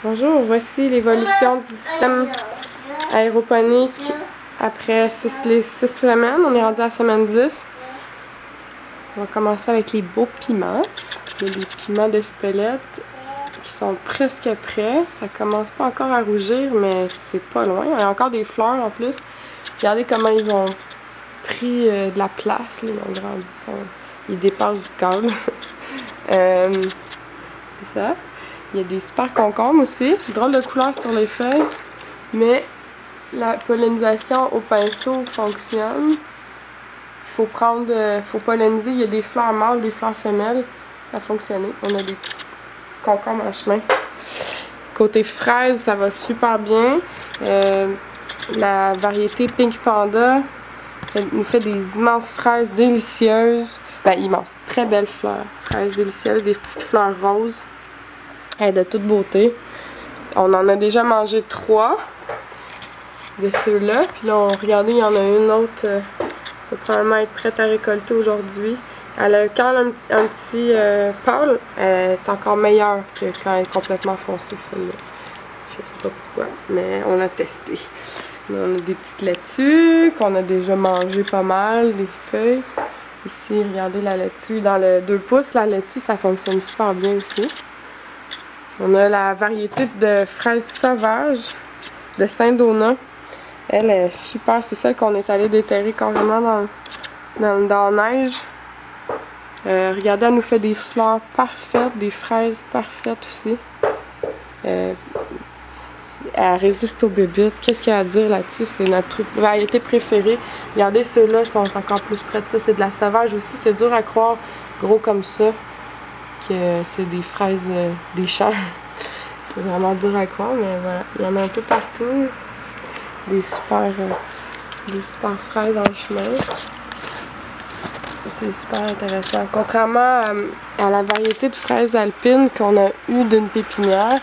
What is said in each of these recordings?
Bonjour, voici l'évolution du système aéroponique après les 6 semaines. On est rendu à la semaine 10. On va commencer avec les beaux piments. Il y a des piments d'Espelette qui sont presque prêts. Ça commence pas encore à rougir, mais c'est pas loin. Il y a encore des fleurs en plus. Regardez comment ils ont pris de la place. Là. Ils ont grandi. Ils dépassent du cadre. C'est ça. Il y a des super concombres aussi. Drôle de couleur sur les feuilles. Mais la pollinisation au pinceau fonctionne. Il faut polliniser. Il y a des fleurs mâles, des fleurs femelles. Ça a fonctionné. On a des petits concombres en chemin. Côté fraise, ça va super bien. La variété Pink Panda nous fait des immenses fraises délicieuses. Ben, immenses. Très belles fleurs. Fraises délicieuses. Des petites fleurs roses. De toute beauté. On en a déjà mangé 3 de ceux-là. Puis là, regardez, il y en a une autre qui va probablement être prête à récolter aujourd'hui. Elle a quand même un petit pâle. Elle est encore meilleure que quand elle est complètement foncée, celle-là. Je sais pas pourquoi, mais on a testé. Là, on a des petites laitues qu'on a déjà mangé pas mal, des feuilles. Ici, regardez la laitue. Dans le 2 pouces, la laitue, ça fonctionne super bien aussi. On a la variété de fraises sauvages de Saint-Donat. Elle est super. C'est celle qu'on est allé déterrer carrément dans la neige. Regardez, elle nous fait des fleurs parfaites, des fraises parfaites aussi. Elle résiste aux bébites. Qu'est-ce qu'il y a à dire là-dessus? C'est notre variété préférée. Regardez, ceux-là sont encore plus près de ça. C'est de la sauvage aussi. C'est dur à croire, gros comme ça, que c'est des fraises des champs. C'est vraiment dur à croire, mais voilà. Il y en a un peu partout. Des super fraises en chemin. C'est super intéressant. Contrairement à la variété de fraises alpines qu'on a eu d'une pépinière,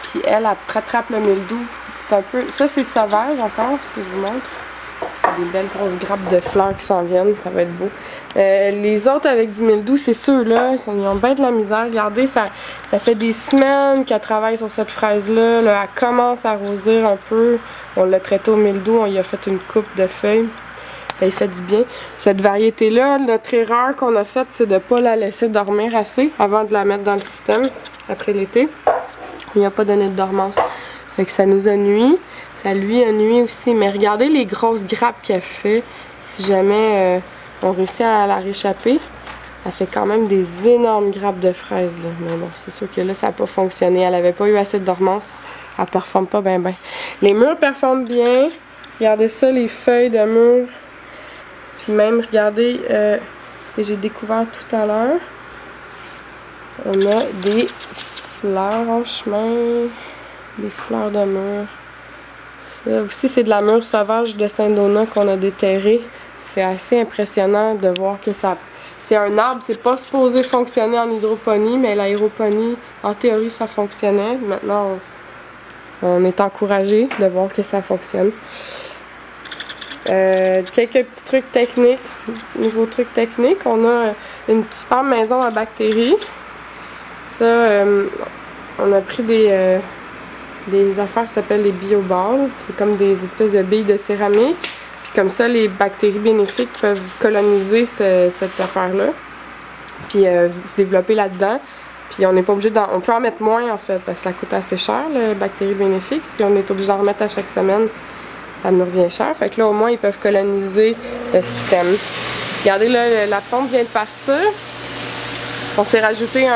qui elle rattrape le mildiou. C'est un peu. Ça, c'est sauvage encore, ce que je vous montre. C'est des belles grosses grappes de fleurs qui s'en viennent, ça va être beau. Les autres avec du mildiou, c'est ceux-là, ils ont bien de la misère. Regardez, ça fait des semaines qu'elle travaille sur cette fraise-là. Là, elle commence à rosir un peu. On l'a traité au mildiou, on y a fait une coupe de feuilles. Ça lui fait du bien. Cette variété-là, notre erreur qu'on a faite, c'est de ne pas la laisser dormir assez avant de la mettre dans le système après l'été. Il n'y a pas donné de dormance. Fait que ça nous a nuit. Ça lui a nuit aussi. Mais regardez les grosses grappes qu'elle fait. Si jamais on réussit à la réchapper, elle fait quand même des énormes grappes de fraises. Là. Mais bon, c'est sûr que là, ça n'a pas fonctionné. Elle n'avait pas eu assez de dormance. Elle ne performe pas bien. Les mûres performent bien. Regardez ça, les feuilles de mûres. Puis même, regardez ce que j'ai découvert tout à l'heure. On a des fleurs en chemin. Des fleurs de mûres. Ça aussi, c'est de la mûre sauvage de Saint-Donat qu'on a déterré. C'est assez impressionnant de voir que ça... C'est un arbre, c'est pas supposé fonctionner en hydroponie, mais l'aéroponie, en théorie, ça fonctionnait. Maintenant, on est encouragé de voir que ça fonctionne. Quelques petits trucs techniques. Nouveaux trucs techniques. On a une super maison à bactéries. Ça, on a pris des affaires qui s'appellent les bioballs. C'est comme des espèces de billes de céramique. Puis comme ça, les bactéries bénéfiques peuvent coloniser cette affaire-là. Puis se développer là-dedans. Puis on n'est pas obligé on peut en mettre moins en fait, parce que ça coûte assez cher, les bactéries bénéfiques. Si on est obligé d'en remettre à chaque semaine, ça nous revient cher. Fait que là, au moins, ils peuvent coloniser le système. Regardez là, la pompe vient de partir. On s'est rajouté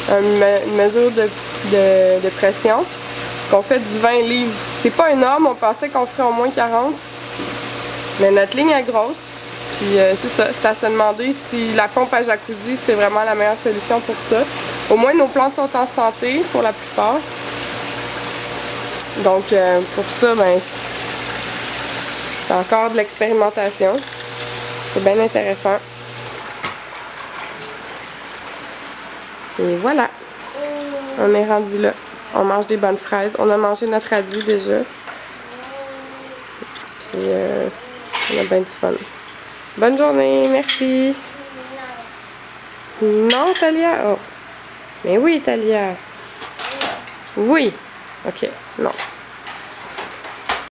une mesure de pression. On fait du 20 livres. C'est pas énorme, on pensait qu'on ferait au moins 40. Mais notre ligne est grosse. Puis c'est ça, c'est à se demander si la pompe à jacuzzi, c'est vraiment la meilleure solution pour ça. Au moins, nos plantes sont en santé pour la plupart. Donc pour ça, ben, c'est encore de l'expérimentation. C'est bien intéressant. Et voilà. On est rendu là. On mange des bonnes fraises. On a mangé notre radis déjà. Puis on a bien du fun. Bonne journée. Merci. Non, Talia. Oh. Mais oui, Talia. Oui. Ok, non.